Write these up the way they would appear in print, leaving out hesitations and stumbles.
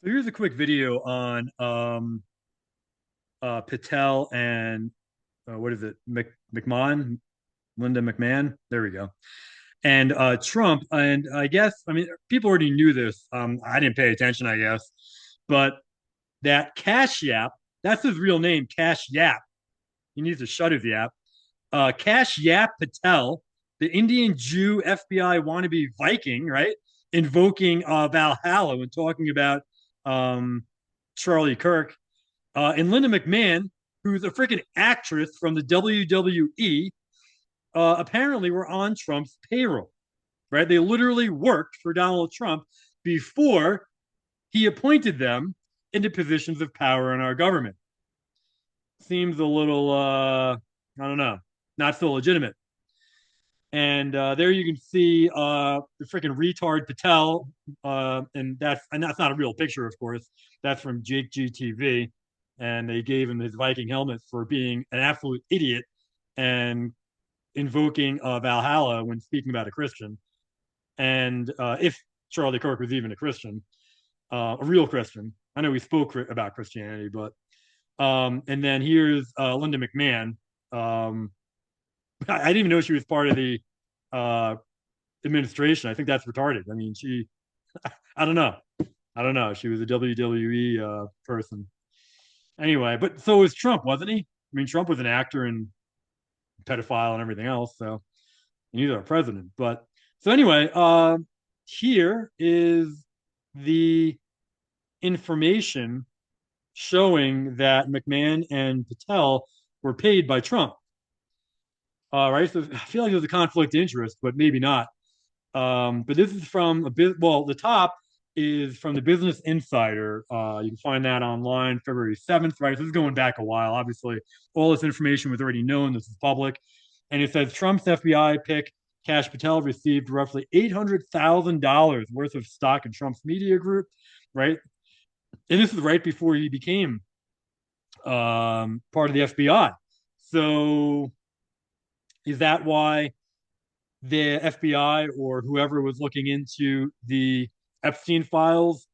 So here's a quick video on Patel and what is it? McMahon, Linda McMahon. There we go. And Trump. And I guess people already knew this. I didn't pay attention, I guess, but that Cash Yap, that's his real name, Cash Yap. He needs to shut his yap. Cash Yap Patel, the Indian Jew FBI wannabe Viking, right? Invoking Valhalla when talking about um, Charlie Kirk. And Linda McMahon, who's a freaking actress from the WWE, apparently were on Trump's payroll, right? They literally worked for Donald Trump before he appointed them into positions of power in our government. Seems a little, I don't know, not so legitimate. And there you can see the freaking retard Patel, and that's not a real picture, of course. That's from Jake GTV, and they gave him his Viking helmet for being an absolute idiot and invoking Valhalla when speaking about a Christian. And if Charlie Kirk was even a Christian, a real Christian. I know we spoke about Christianity, but and then here's Linda McMahon. Um, I didn't even know she was part of the uh, administration. I think that's retarded. I mean, I don't know. I don't know. She was a WWE person. Anyway, but so was Trump, wasn't he? I mean, Trump was an actor and pedophile and everything else. So he's our president. But so anyway, here is the information showing that McMahon and Patel were paid by Trump. Right. So I feel like there's a conflict of interest, but maybe not. But this is from a bit. Well, the top is from the Business Insider. You can find that online, February 7th. Right. So this is going back a while. Obviously, all this information was already known. This is public, and it says Trump's FBI pick Kash Patel received roughly $800,000 worth of stock in Trump's media group. Right, and this is right before he became part of the FBI. So is that why the FBI or whoever was looking into the Epstein files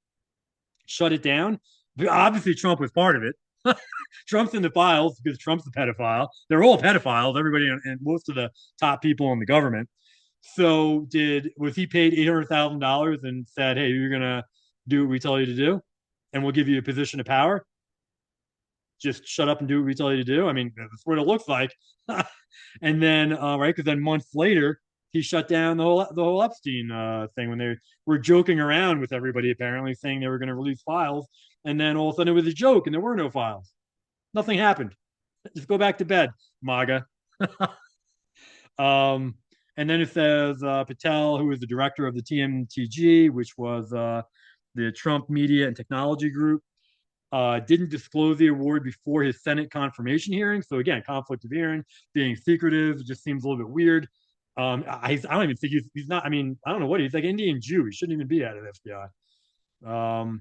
shut it down? Obviously, Trump was part of it. Trump's in the files because Trump's a pedophile. They're all pedophiles, everybody, and most of the top people in the government. So, did was he paid $800,000 and said, "Hey, you're gonna do what we tell you to do, and we'll give you a position of power"? Just shut up and do what we tell you to do. I mean, that's what it looks like. And then, right, because then months later, he shut down the whole Epstein thing when they were joking around with everybody, apparently saying they were going to release files, and then all of a sudden it was a joke and there were no files. Nothing happened. Just go back to bed, MAGA. um, and then it says Patel, who is the director of the TMTG, which was the Trump Media and Technology Group, didn't disclose the award before his Senate confirmation hearing. So again, conflict of hearing, being secretive, just seems a little bit weird. I don't even think he's not. I mean, I don't know what he's like Indian Jew. He shouldn't even be out of the FBI.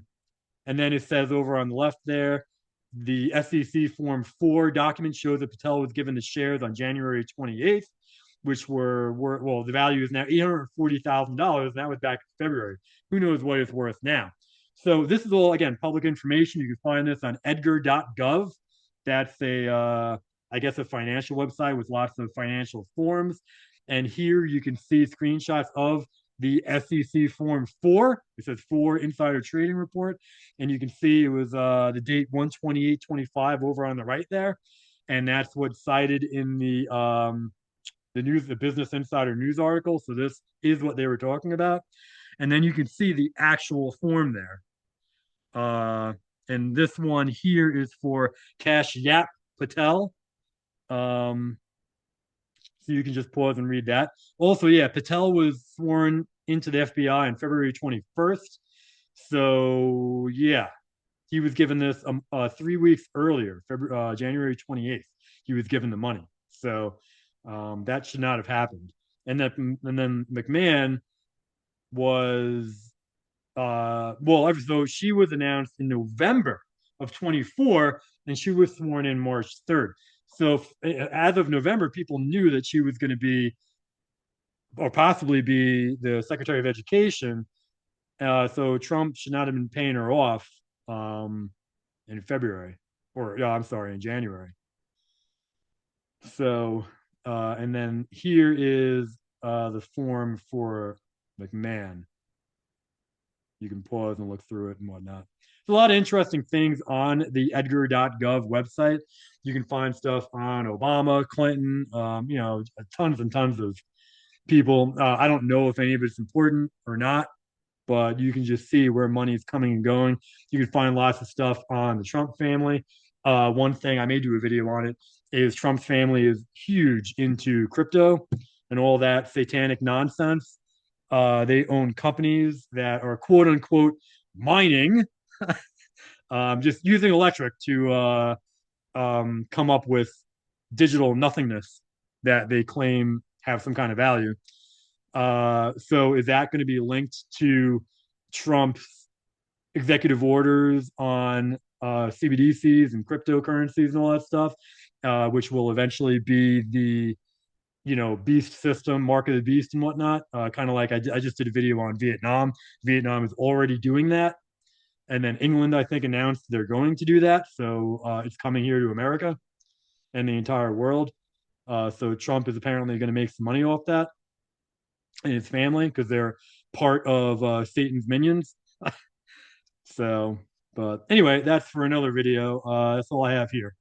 And then it says over on the left there, the SEC Form 4 document shows that Patel was given the shares on January 28th, which were well, the value is now $840,000. And that was back in February. Who knows what it's worth now? So this is all, again, public information. You can find this on edgar.gov. That's I guess, a financial website with lots of financial forms. And here you can see screenshots of the SEC Form 4. It says 4 Insider Trading Report. And you can see it was the date 1/28/25 over on the right there. And that's what's cited in the Business Insider news article. So this is what they were talking about. And then you can see the actual form there. Uh, and this one here is for Cash Yap Patel. Um, so you can just pause and read that. Also, yeah, Patel was sworn into the FBI on February 21st. So, yeah, he was given this 3 weeks earlier, January 28th. He was given the money. So that should not have happened. And then McMahon was well, so she was announced in November of 24, and she was sworn in March 3rd. So as of November, people knew that she was going to be or possibly be the Secretary of Education. So Trump should not have been paying her off um, in February, or yeah, I'm sorry, in January. So, and then here is the form for McMahon. You can pause and look through it and whatnot. There's a lot of interesting things on the Edgar.gov website. You can find stuff on Obama, Clinton, tons and tons of people. I don't know if any of it's important or not, but you can just see where money is coming and going. You can find lots of stuff on the Trump family. One thing I may do a video on it is Trump's family is huge into crypto and all that satanic nonsense. They own companies that are quote unquote mining, just using electric to come up with digital nothingness that they claim have some kind of value. So is that going to be linked to Trump's executive orders on CBDCs and cryptocurrencies and all that stuff, which will eventually be the beast system, mark of the beast and whatnot. Kind of like I just did a video on Vietnam. Vietnam is already doing that, and then England I think announced they're going to do that. So it's coming here to America and the entire world. So Trump is apparently going to make some money off that and his family because they're part of Satan's minions. So, but anyway, that's for another video. That's all I have here.